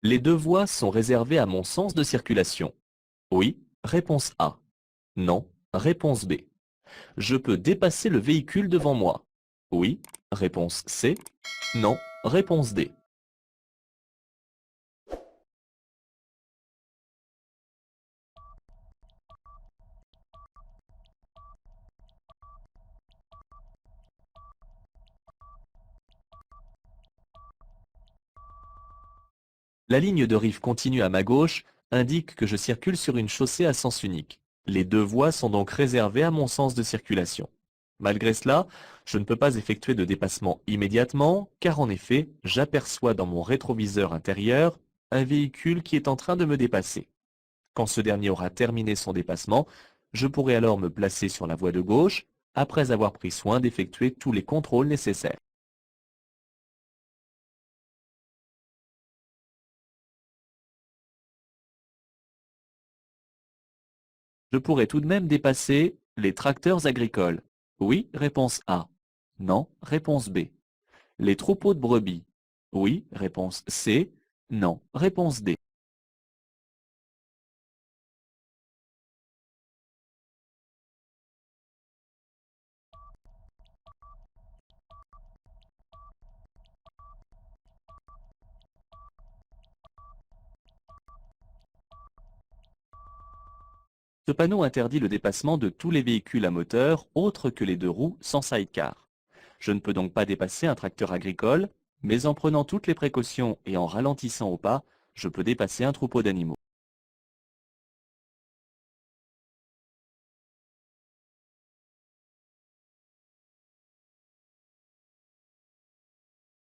Les deux voies sont réservées à mon sens de circulation. Oui, réponse A. Non, réponse B. Je peux dépasser le véhicule devant moi. Oui, réponse C. Non, réponse D. La ligne de rive continue à ma gauche indique que je circule sur une chaussée à sens unique. Les deux voies sont donc réservées à mon sens de circulation. Malgré cela, je ne peux pas effectuer de dépassement immédiatement, car en effet, j'aperçois dans mon rétroviseur intérieur un véhicule qui est en train de me dépasser. Quand ce dernier aura terminé son dépassement, je pourrai alors me placer sur la voie de gauche, après avoir pris soin d'effectuer tous les contrôles nécessaires. Je pourrais tout de même dépasser les tracteurs agricoles. Oui, réponse A. Non, réponse B. Les troupeaux de brebis. Oui, réponse C. Non, réponse D. Ce panneau interdit le dépassement de tous les véhicules à moteur autres que les deux roues sans sidecar. Je ne peux donc pas dépasser un tracteur agricole, mais en prenant toutes les précautions et en ralentissant au pas, je peux dépasser un troupeau d'animaux.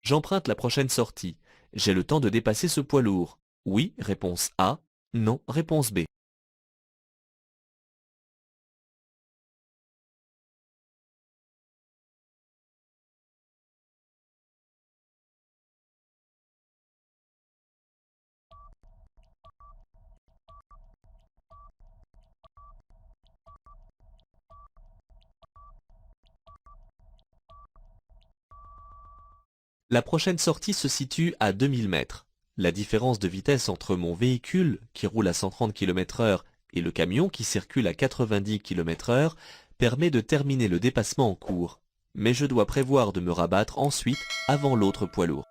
J'emprunte la prochaine sortie. J'ai le temps de dépasser ce poids lourd. Oui, réponse A. Non, réponse B. La prochaine sortie se situe à 2000 mètres. La différence de vitesse entre mon véhicule, qui roule à 130 km/h, et le camion qui circule à 90 km/h, permet de terminer le dépassement en cours. Mais je dois prévoir de me rabattre ensuite avant l'autre poids lourd.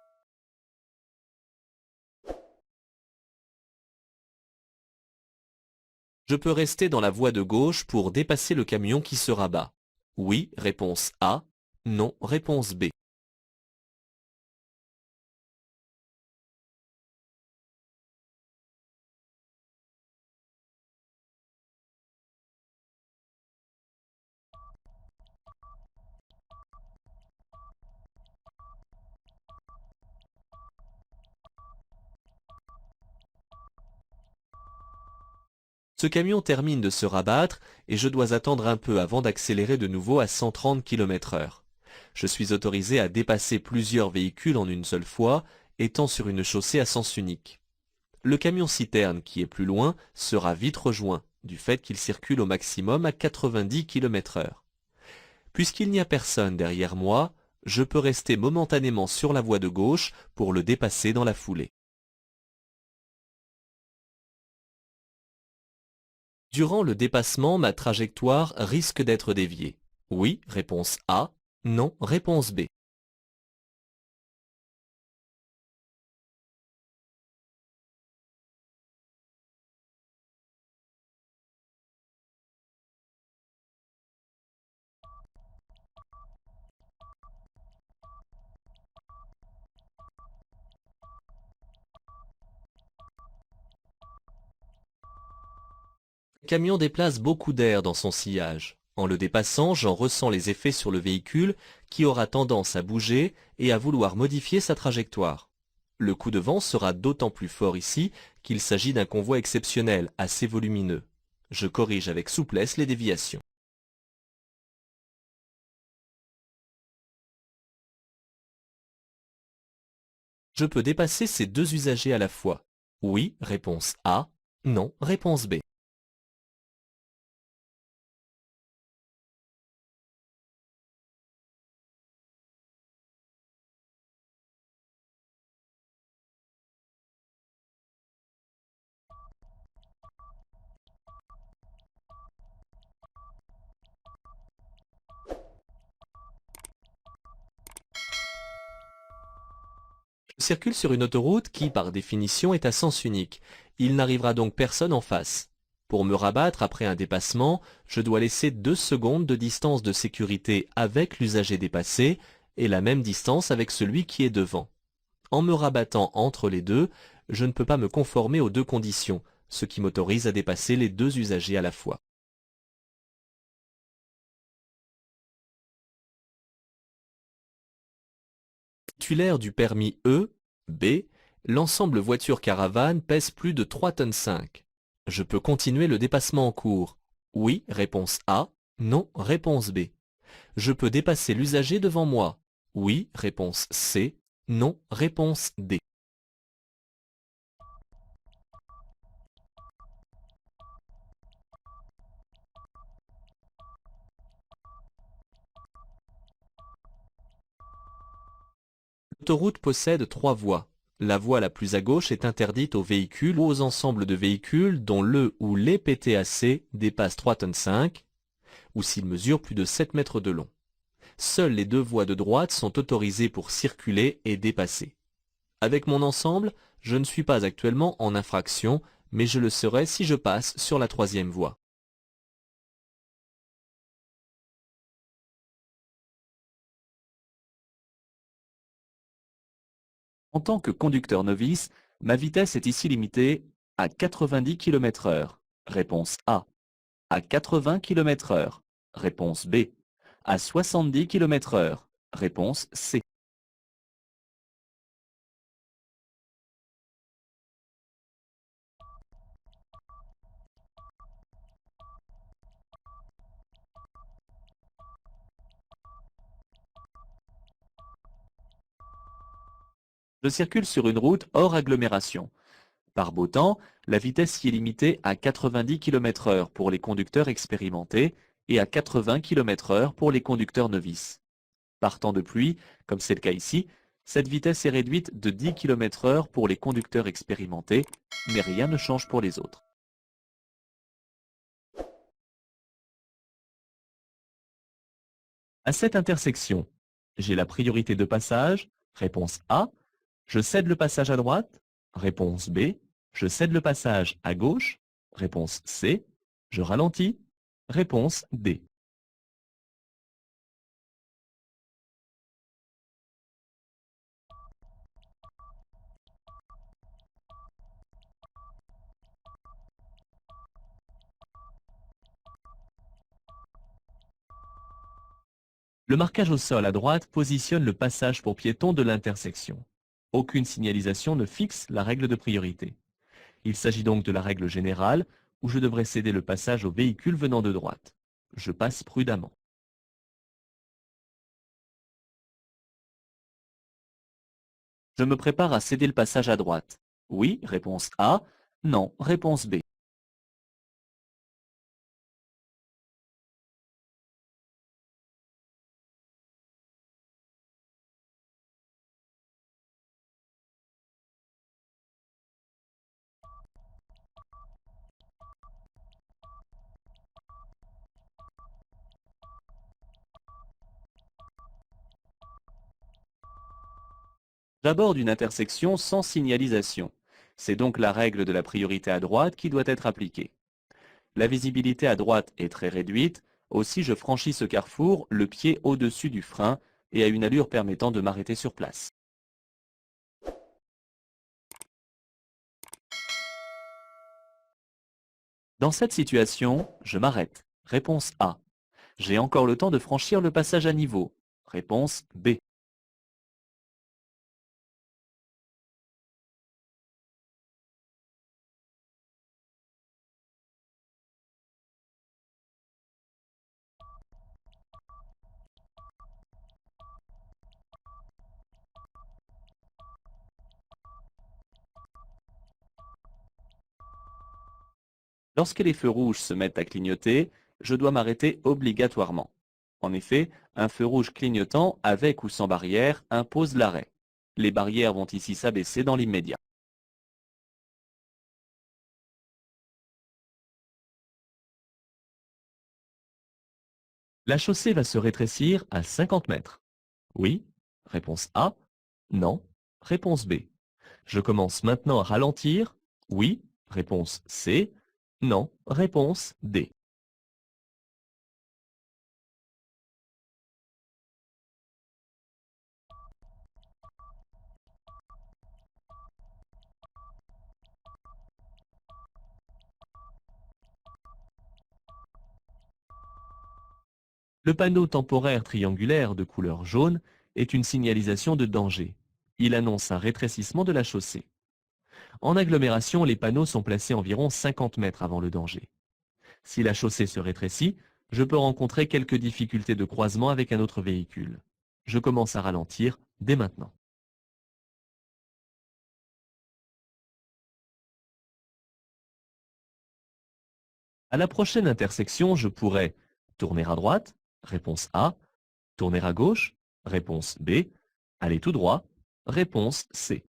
Je peux rester dans la voie de gauche pour dépasser le camion qui se rabat. Oui, réponse A. Non, réponse B. Ce camion termine de se rabattre et je dois attendre un peu avant d'accélérer de nouveau à 130 km/h. Je suis autorisé à dépasser plusieurs véhicules en une seule fois, étant sur une chaussée à sens unique. Le camion citerne qui est plus loin sera vite rejoint, du fait qu'il circule au maximum à 90 km/h. Puisqu'il n'y a personne derrière moi, je peux rester momentanément sur la voie de gauche pour le dépasser dans la foulée. Durant le dépassement, ma trajectoire risque d'être déviée. Oui, réponse A. Non, réponse B. Le camion déplace beaucoup d'air dans son sillage. En le dépassant, j'en ressens les effets sur le véhicule qui aura tendance à bouger et à vouloir modifier sa trajectoire. Le coup de vent sera d'autant plus fort ici qu'il s'agit d'un convoi exceptionnel, assez volumineux. Je corrige avec souplesse les déviations. Je peux dépasser ces deux usagers à la fois. Oui, réponse A. Non, réponse B. Je circule sur une autoroute qui, par définition, est à sens unique. Il n'arrivera donc personne en face. Pour me rabattre après un dépassement, je dois laisser 2 secondes de distance de sécurité avec l'usager dépassé et la même distance avec celui qui est devant. En me rabattant entre les deux, je ne peux pas me conformer aux deux conditions, ce qui m'autorise à dépasser les deux usagers à la fois. Titulaire du permis E, B, l'ensemble voiture-caravane pèse plus de 3,5 tonnes. Je peux continuer le dépassement en cours. Oui, réponse A. Non, réponse B. Je peux dépasser l'usager devant moi. Oui, réponse C. Non, réponse D. L'autoroute possède 3 voies. La voie la plus à gauche est interdite aux véhicules ou aux ensembles de véhicules dont le ou les PTAC dépassent 3,5 tonnes ou s'ils mesurent plus de 7 mètres de long. Seules les 2 voies de droite sont autorisées pour circuler et dépasser. Avec mon ensemble, je ne suis pas actuellement en infraction, mais je le serai si je passe sur la 3e voie. En tant que conducteur novice, ma vitesse est ici limitée à 90 km/h. Réponse A. À 80 km/h. Réponse B. À 70 km/h. Réponse C. Je circule sur une route hors agglomération. Par beau temps, la vitesse y est limitée à 90 km/h pour les conducteurs expérimentés et à 80 km/h pour les conducteurs novices. Par temps de pluie, comme c'est le cas ici, cette vitesse est réduite de 10 km/h pour les conducteurs expérimentés, mais rien ne change pour les autres. À cette intersection, j'ai la priorité de passage, réponse A. Je cède le passage à droite, réponse B. Je cède le passage à gauche, réponse C. Je ralentis, réponse D. Le marquage au sol à droite positionne le passage pour piétons de l'intersection. Aucune signalisation ne fixe la règle de priorité. Il s'agit donc de la règle générale où je devrais céder le passage aux véhicules venant de droite. Je passe prudemment. Je me prépare à céder le passage à droite. Oui, réponse A. Non, réponse B. J'aborde une intersection sans signalisation. C'est donc la règle de la priorité à droite qui doit être appliquée. La visibilité à droite est très réduite, aussi je franchis ce carrefour le pied au-dessus du frein et à une allure permettant de m'arrêter sur place. Dans cette situation, je m'arrête. Réponse A. J'ai encore le temps de franchir le passage à niveau. Réponse B. Lorsque les feux rouges se mettent à clignoter, je dois m'arrêter obligatoirement. En effet, un feu rouge clignotant, avec ou sans barrière, impose l'arrêt. Les barrières vont ici s'abaisser dans l'immédiat. La chaussée va se rétrécir à 50 mètres. Oui. Réponse A. Non. Réponse B. Je commence maintenant à ralentir. Oui. Réponse C. Non. Réponse D. Le panneau temporaire triangulaire de couleur jaune est une signalisation de danger. Il annonce un rétrécissement de la chaussée. En agglomération, les panneaux sont placés environ 50 mètres avant le danger. Si la chaussée se rétrécit, je peux rencontrer quelques difficultés de croisement avec un autre véhicule. Je commence à ralentir dès maintenant. À la prochaine intersection, je pourrais tourner à droite, réponse A, tourner à gauche, réponse B, aller tout droit, réponse C.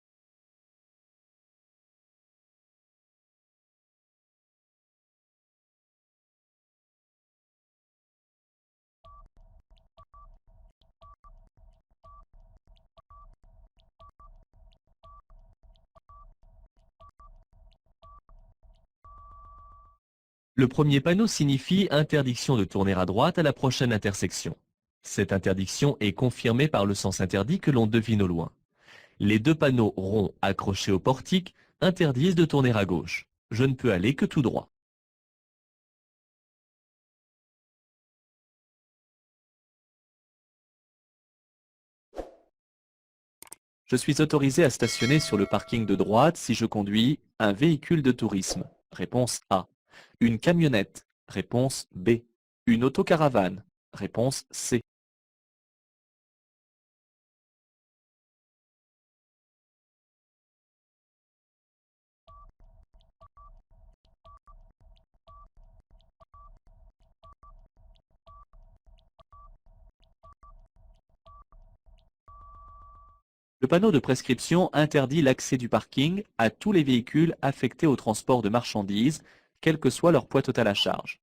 Le premier panneau signifie interdiction de tourner à droite à la prochaine intersection. Cette interdiction est confirmée par le sens interdit que l'on devine au loin. Les deux panneaux ronds accrochés au portique interdisent de tourner à gauche. Je ne peux aller que tout droit. Je suis autorisé à stationner sur le parking de droite si je conduis un véhicule de tourisme. Réponse A. Une camionnette. Réponse B. Une autocaravane. Réponse C. Le panneau de prescription interdit l'accès du parking à tous les véhicules affectés au transport de marchandises, quel que soit leur poids total à charge.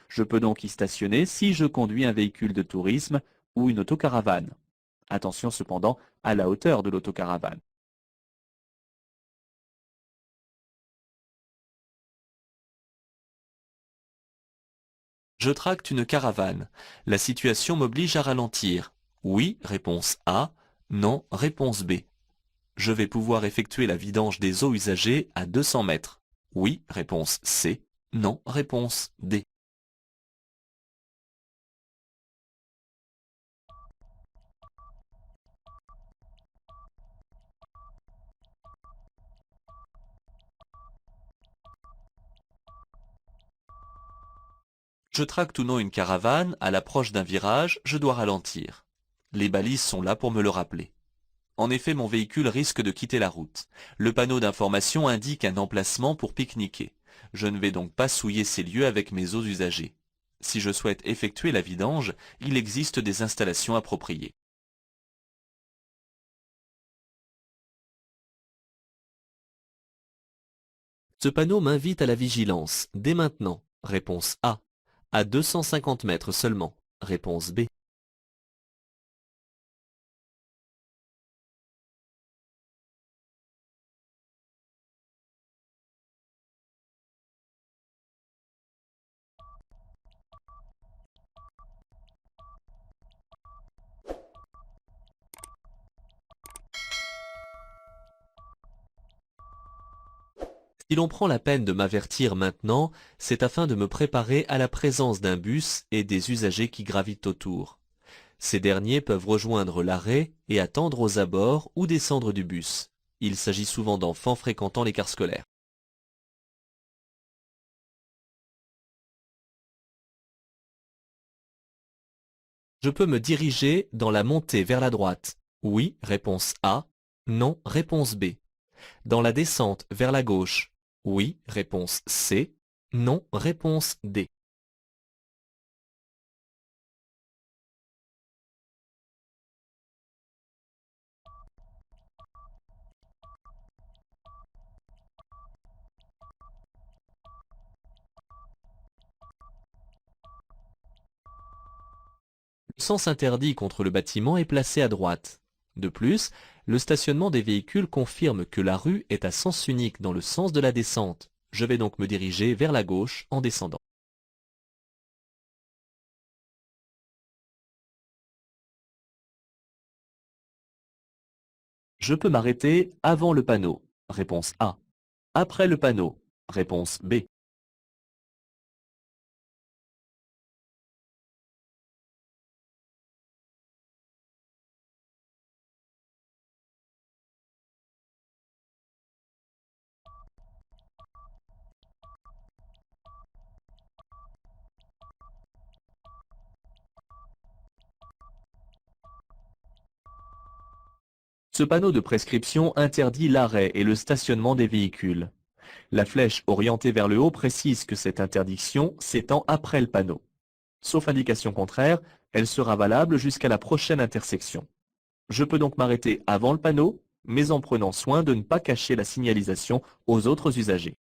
Je peux donc y stationner si je conduis un véhicule de tourisme ou une autocaravane. Attention cependant à la hauteur de l'autocaravane. Je tracte une caravane. La situation m'oblige à ralentir. Oui, réponse A. Non, réponse B. Je vais pouvoir effectuer la vidange des eaux usagées à 200 mètres. Oui, réponse C. Non, réponse D. Je tracte ou non une caravane, à l'approche d'un virage, je dois ralentir. Les balises sont là pour me le rappeler. En effet, mon véhicule risque de quitter la route. Le panneau d'information indique un emplacement pour pique-niquer. Je ne vais donc pas souiller ces lieux avec mes eaux usagées. Si je souhaite effectuer la vidange, il existe des installations appropriées. Ce panneau m'invite à la vigilance, dès maintenant. Réponse A. À 250 mètres seulement. Réponse B. Si l'on prend la peine de m'avertir maintenant, c'est afin de me préparer à la présence d'un bus et des usagers qui gravitent autour. Ces derniers peuvent rejoindre l'arrêt et attendre aux abords ou descendre du bus. Il s'agit souvent d'enfants fréquentant les cars scolaires. Je peux me diriger dans la montée vers la droite. Oui, réponse A. Non, réponse B. Dans la descente vers la gauche. Oui, réponse C. Non, réponse D. Le sens interdit contre le bâtiment est placé à droite. De plus, Le stationnement des véhicules confirme que la rue est à sens unique dans le sens de la descente. Je vais donc me diriger vers la gauche en descendant. Je peux m'arrêter avant le panneau. Réponse A. Après le panneau. Réponse B. Ce panneau de prescription interdit l'arrêt et le stationnement des véhicules. La flèche orientée vers le haut précise que cette interdiction s'étend après le panneau. Sauf indication contraire, elle sera valable jusqu'à la prochaine intersection. Je peux donc m'arrêter avant le panneau, mais en prenant soin de ne pas cacher la signalisation aux autres usagers.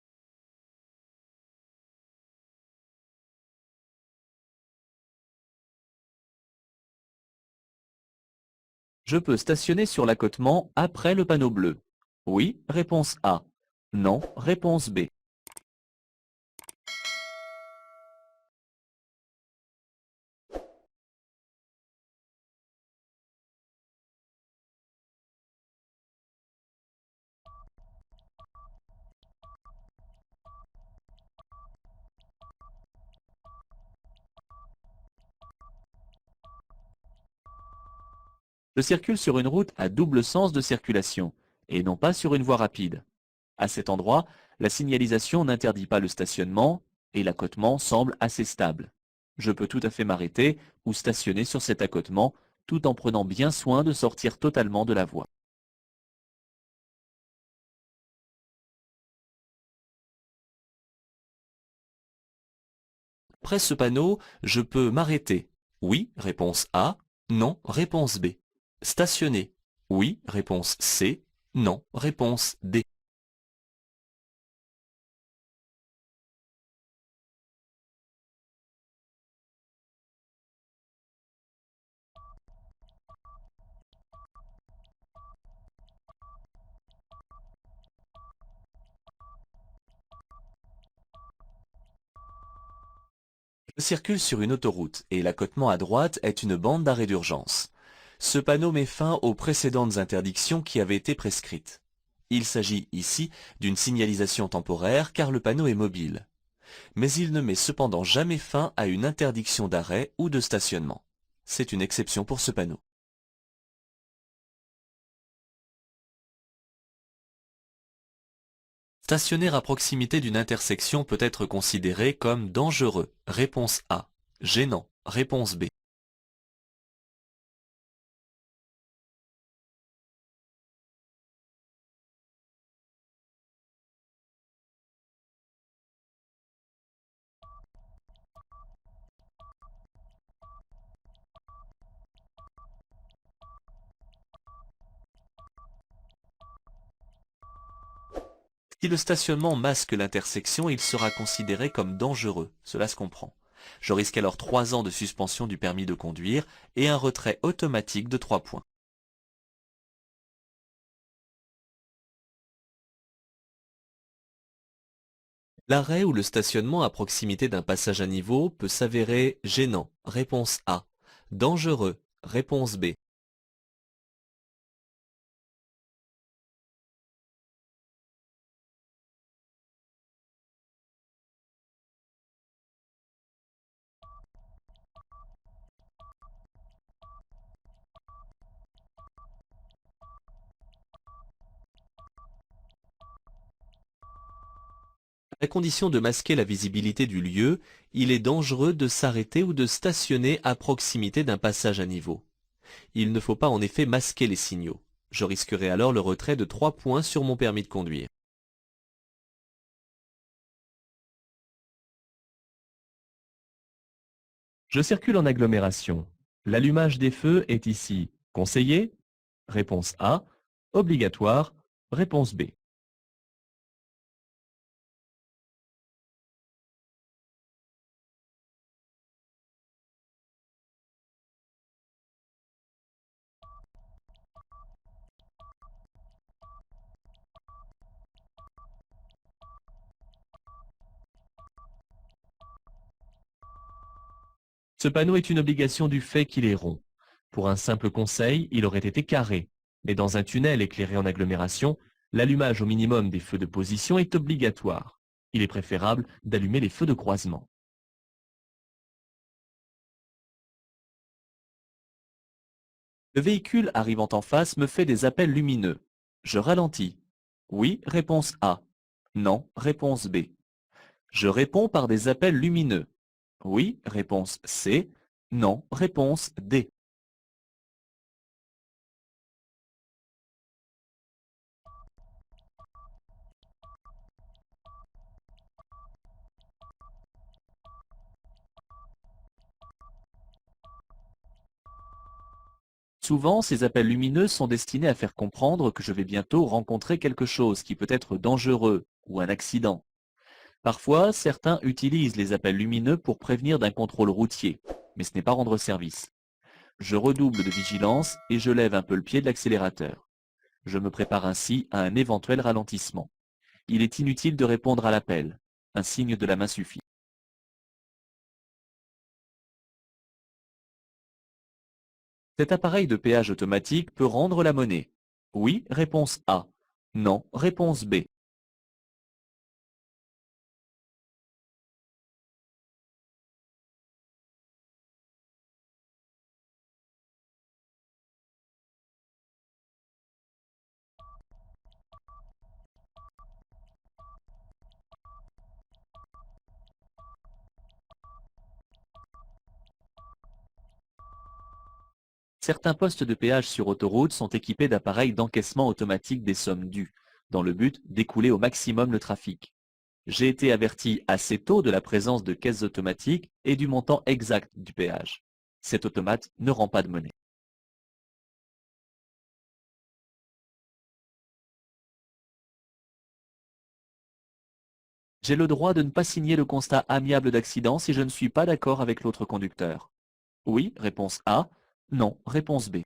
Je peux stationner sur l'accotement après le panneau bleu. Oui, réponse A. Non, réponse B. Je circule sur une route à double sens de circulation, et non pas sur une voie rapide. À cet endroit, la signalisation n'interdit pas le stationnement, et l'accotement semble assez stable. Je peux tout à fait m'arrêter ou stationner sur cet accotement, tout en prenant bien soin de sortir totalement de la voie. Après ce panneau, je peux m'arrêter. Oui, réponse A. Non, réponse B. Stationner. Oui, réponse C. Non, réponse D. Je circule sur une autoroute et l'accotement à droite est une bande d'arrêt d'urgence. Ce panneau met fin aux précédentes interdictions qui avaient été prescrites. Il s'agit ici d'une signalisation temporaire car le panneau est mobile. Mais il ne met cependant jamais fin à une interdiction d'arrêt ou de stationnement. C'est une exception pour ce panneau. Stationner à proximité d'une intersection peut être considéré comme dangereux. Réponse A. Gênant. Réponse B. Si le stationnement masque l'intersection, il sera considéré comme dangereux. Cela se comprend. Je risque alors 3 ans de suspension du permis de conduire et un retrait automatique de 3 points. L'arrêt ou le stationnement à proximité d'un passage à niveau peut s'avérer gênant. Réponse A. Dangereux. Réponse B. À condition de masquer la visibilité du lieu, il est dangereux de s'arrêter ou de stationner à proximité d'un passage à niveau. Il ne faut pas en effet masquer les signaux. Je risquerai alors le retrait de 3 points sur mon permis de conduire. Je circule en agglomération. L'allumage des feux est ici conseillé. Réponse A. Obligatoire. Réponse B. Ce panneau est une obligation du fait qu'il est rond. Pour un simple conseil, il aurait été carré. Mais dans un tunnel éclairé en agglomération, l'allumage au minimum des feux de position est obligatoire. Il est préférable d'allumer les feux de croisement. Le véhicule arrivant en face me fait des appels lumineux. Je ralentis. Oui, réponse A. Non, réponse B. Je réponds par des appels lumineux. Oui, réponse C. Non, réponse D. Souvent, ces appels lumineux sont destinés à faire comprendre que je vais bientôt rencontrer quelque chose qui peut être dangereux ou un accident. Parfois, certains utilisent les appels lumineux pour prévenir d'un contrôle routier, mais ce n'est pas rendre service. Je redouble de vigilance et je lève un peu le pied de l'accélérateur. Je me prépare ainsi à un éventuel ralentissement. Il est inutile de répondre à l'appel. Un signe de la main suffit. Cet appareil de péage automatique peut rendre la monnaie. Oui, réponse A. Non, réponse B. Certains postes de péage sur autoroute sont équipés d'appareils d'encaissement automatique des sommes dues, dans le but d'écouler au maximum le trafic. J'ai été averti assez tôt de la présence de caisses automatiques et du montant exact du péage. Cet automate ne rend pas de monnaie. J'ai le droit de ne pas signer le constat amiable d'accident si je ne suis pas d'accord avec l'autre conducteur. Oui, réponse A. Non, réponse B.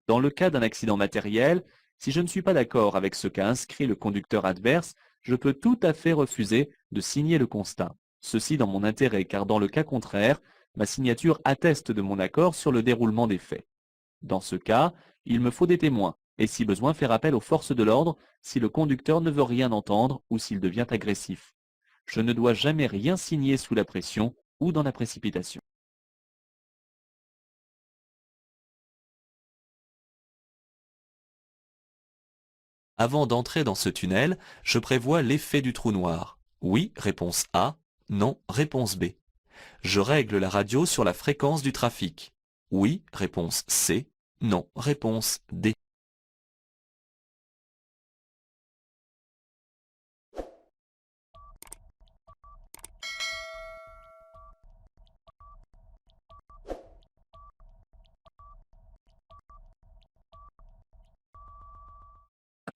Dans le cas d'un accident matériel, si je ne suis pas d'accord avec ce qu'a inscrit le conducteur adverse, je peux tout à fait refuser de signer le constat. Ceci dans mon intérêt, car dans le cas contraire, ma signature atteste de mon accord sur le déroulement des faits. Dans ce cas, il me faut des témoins, et si besoin faire appel aux forces de l'ordre si le conducteur ne veut rien entendre ou s'il devient agressif. Je ne dois jamais rien signer sous la pression ou dans la précipitation. Avant d'entrer dans ce tunnel, je prévois l'effet du trou noir. Oui, réponse A. Non, réponse B. Je règle la radio sur la fréquence du trafic. Oui, réponse C. Non, réponse D.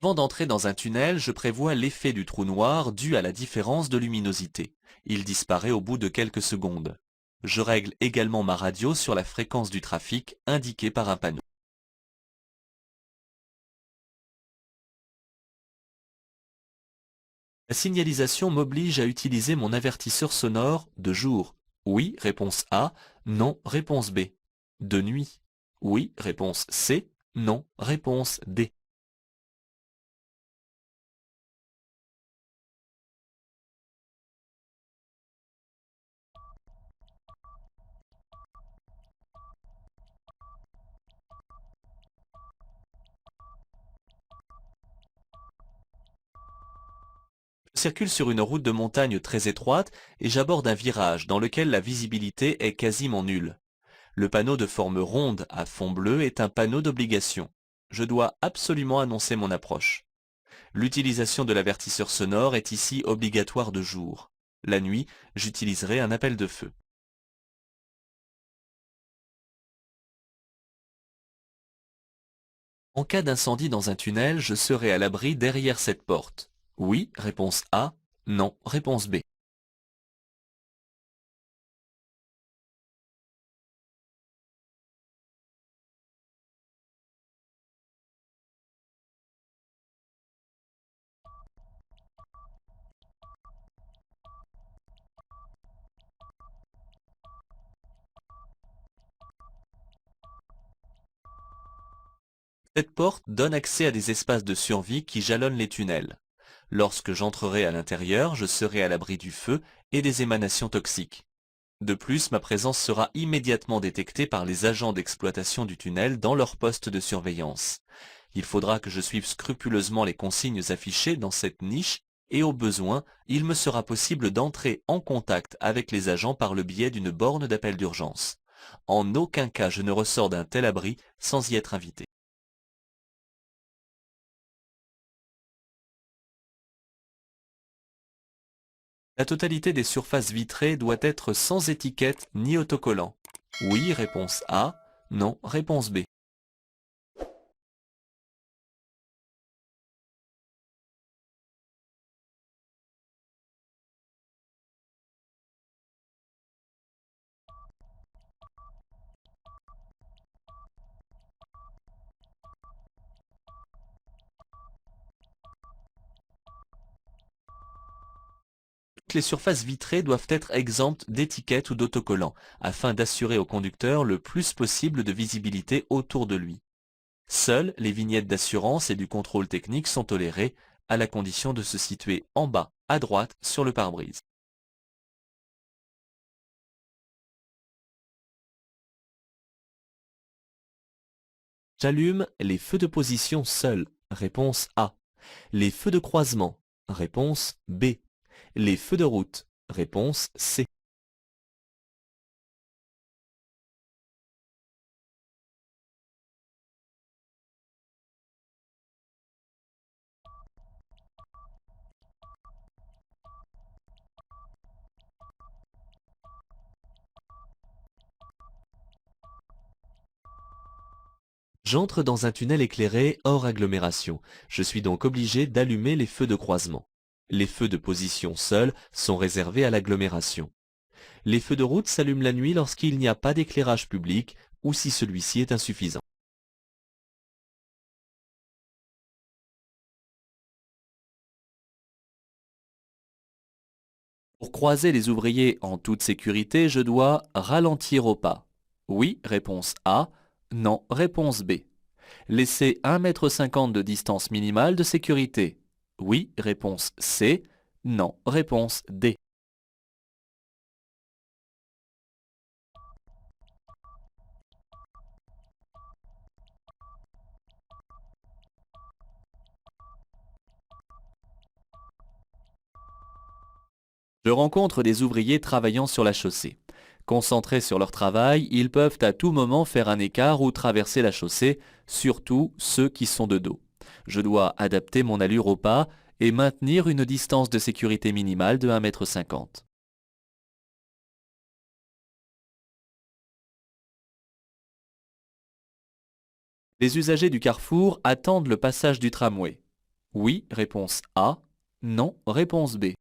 Avant d'entrer dans un tunnel, je prévois l'effet du trou noir dû à la différence de luminosité. Il disparaît au bout de quelques secondes. Je règle également ma radio sur la fréquence du trafic indiquée par un panneau. La signalisation m'oblige à utiliser mon avertisseur sonore de jour. Oui, réponse A. Non, réponse B. De nuit. Oui, réponse C. Non, réponse D. Je circule sur une route de montagne très étroite et j'aborde un virage dans lequel la visibilité est quasiment nulle. Le panneau de forme ronde à fond bleu est un panneau d'obligation. Je dois absolument annoncer mon approche. L'utilisation de l'avertisseur sonore est ici obligatoire de jour. La nuit, j'utiliserai un appel de feu. En cas d'incendie dans un tunnel, je serai à l'abri derrière cette porte. Oui, réponse A. Non, réponse B. Cette porte donne accès à des espaces de survie qui jalonnent les tunnels. Lorsque j'entrerai à l'intérieur, je serai à l'abri du feu et des émanations toxiques. De plus, ma présence sera immédiatement détectée par les agents d'exploitation du tunnel dans leur poste de surveillance. Il faudra que je suive scrupuleusement les consignes affichées dans cette niche et au besoin, il me sera possible d'entrer en contact avec les agents par le biais d'une borne d'appel d'urgence. En aucun cas je ne ressors d'un tel abri sans y être invité. La totalité des surfaces vitrées doit être sans étiquette ni autocollant. Oui, réponse A. Non, réponse B. Toutes les surfaces vitrées doivent être exemptes d'étiquettes ou d'autocollants, afin d'assurer au conducteur le plus possible de visibilité autour de lui. Seules les vignettes d'assurance et du contrôle technique sont tolérées, à la condition de se situer en bas, à droite, sur le pare-brise. J'allume les feux de position seuls. Réponse A. Les feux de croisement. Réponse B. Les feux de route. Réponse C. J'entre dans un tunnel éclairé hors agglomération. Je suis donc obligé d'allumer les feux de croisement. Les feux de position seuls sont réservés à l'agglomération. Les feux de route s'allument la nuit lorsqu'il n'y a pas d'éclairage public ou si celui-ci est insuffisant. Pour croiser les ouvriers en toute sécurité, je dois ralentir au pas. Oui, réponse A. Non, réponse B. Laisser 1,50 m de distance minimale de sécurité. Oui, réponse C. Non, réponse D. Je rencontre des ouvriers travaillant sur la chaussée. Concentrés sur leur travail, ils peuvent à tout moment faire un écart ou traverser la chaussée, surtout ceux qui sont de dos. Je dois adapter mon allure au pas et maintenir une distance de sécurité minimale de 1,50 m. Les usagers du carrefour attendent le passage du tramway. Oui, réponse A. Non, réponse B.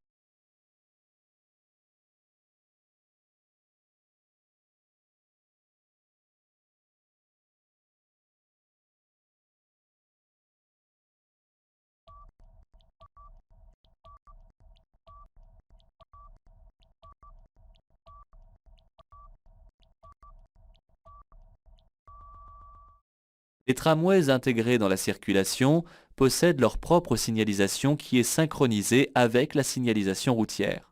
Les tramways intégrés dans la circulation possèdent leur propre signalisation qui est synchronisée avec la signalisation routière.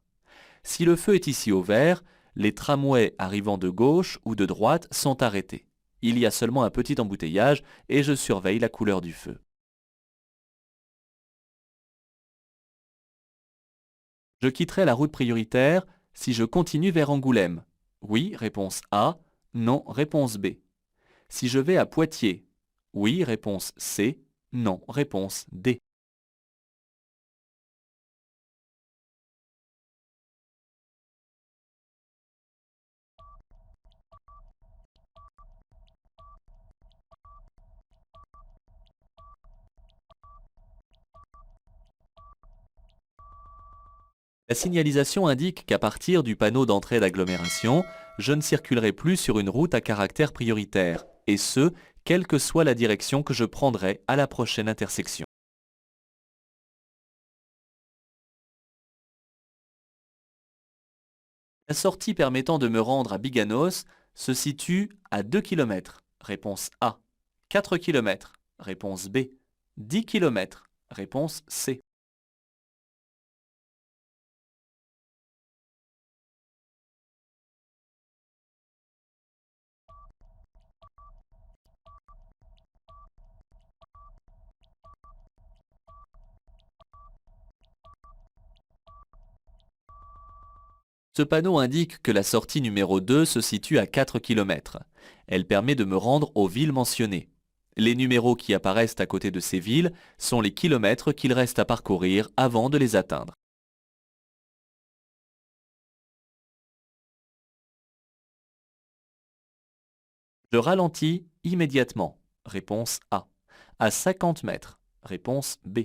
Si le feu est ici au vert, les tramways arrivant de gauche ou de droite sont arrêtés. Il y a seulement un petit embouteillage et je surveille la couleur du feu. Je quitterai la route prioritaire si je continue vers Angoulême. Oui, réponse A. Non, réponse B. Si je vais à Poitiers. Oui, réponse C. Non, réponse D. La signalisation indique qu'à partir du panneau d'entrée d'agglomération, je ne circulerai plus sur une route à caractère prioritaire, et ce, quelle que soit la direction que je prendrai à la prochaine intersection. La sortie permettant de me rendre à Biganos se situe à 2 km. Réponse A. 4 km. Réponse B. 10 km. Réponse C. Ce panneau indique que la sortie numéro 2 se situe à 4 km. Elle permet de me rendre aux villes mentionnées. Les numéros qui apparaissent à côté de ces villes sont les kilomètres qu'il reste à parcourir avant de les atteindre. Je ralentis immédiatement. Réponse A. À 50 mètres. Réponse B.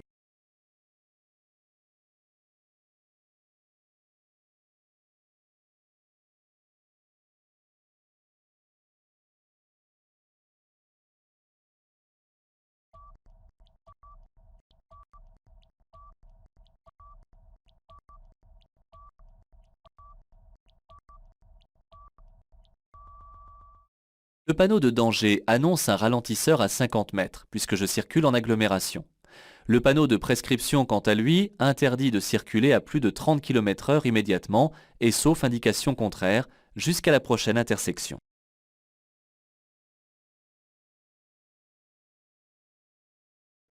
Le panneau de danger annonce un ralentisseur à 50 mètres, puisque je circule en agglomération. Le panneau de prescription, quant à lui, interdit de circuler à plus de 30 km/h immédiatement, et sauf indication contraire, jusqu'à la prochaine intersection.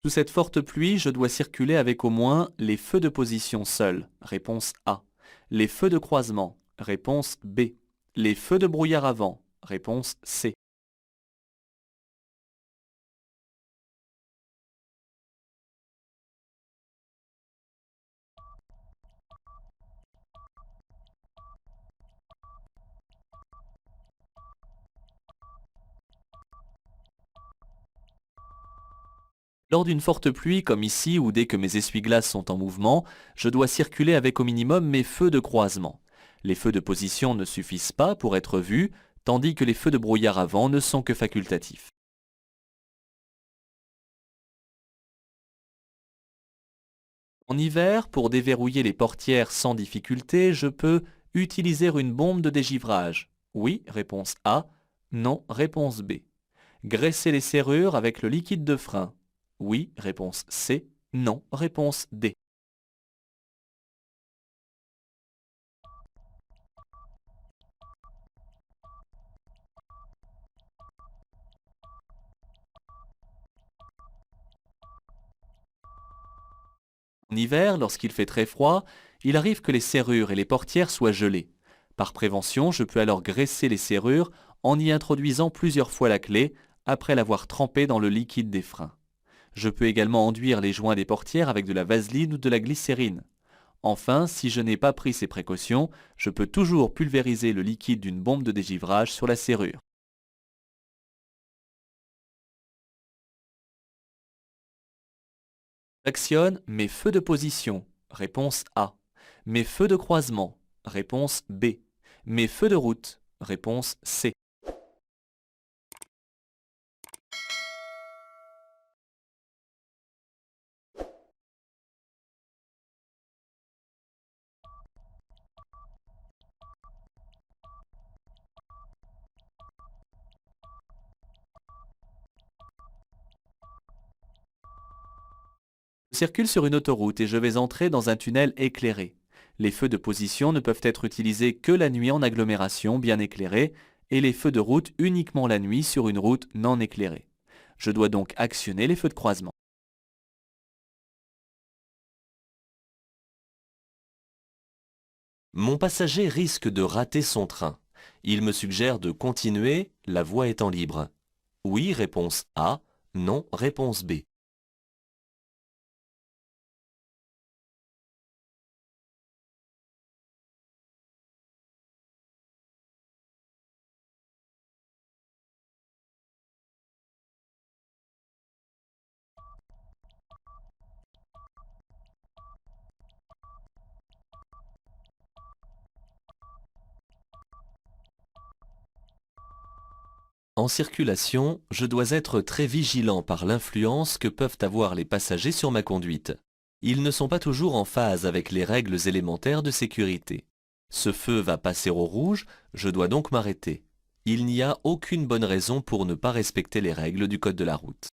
Sous cette forte pluie, je dois circuler avec au moins les feux de position seuls. Réponse A. Les feux de croisement. Réponse B. Les feux de brouillard avant. Réponse C. Lors d'une forte pluie, comme ici, ou dès que mes essuie-glaces sont en mouvement, je dois circuler avec au minimum mes feux de croisement. Les feux de position ne suffisent pas pour être vus, tandis que les feux de brouillard avant ne sont que facultatifs. En hiver, pour déverrouiller les portières sans difficulté, je peux utiliser une bombe de dégivrage. Oui, réponse A. Non, réponse B. Graisser les serrures avec le liquide de frein. Oui, réponse C. Non, réponse D. En hiver, lorsqu'il fait très froid, il arrive que les serrures et les portières soient gelées. Par prévention, je peux alors graisser les serrures en y introduisant plusieurs fois la clé après l'avoir trempée dans le liquide des freins. Je peux également enduire les joints des portières avec de la vaseline ou de la glycérine. Enfin, si je n'ai pas pris ces précautions, je peux toujours pulvériser le liquide d'une bombe de dégivrage sur la serrure. J'actionne mes feux de position. Réponse A. Mes feux de croisement. Réponse B. Mes feux de route. Réponse C. Je circule sur une autoroute et je vais entrer dans un tunnel éclairé. Les feux de position ne peuvent être utilisés que la nuit en agglomération bien éclairée et les feux de route uniquement la nuit sur une route non éclairée. Je dois donc actionner les feux de croisement. Mon passager risque de rater son train. Il me suggère de continuer, la voie étant libre. Oui, réponse A. Non, réponse B. En circulation, je dois être très vigilant par l'influence que peuvent avoir les passagers sur ma conduite. Ils ne sont pas toujours en phase avec les règles élémentaires de sécurité. Ce feu va passer au rouge, je dois donc m'arrêter. Il n'y a aucune bonne raison pour ne pas respecter les règles du code de la route.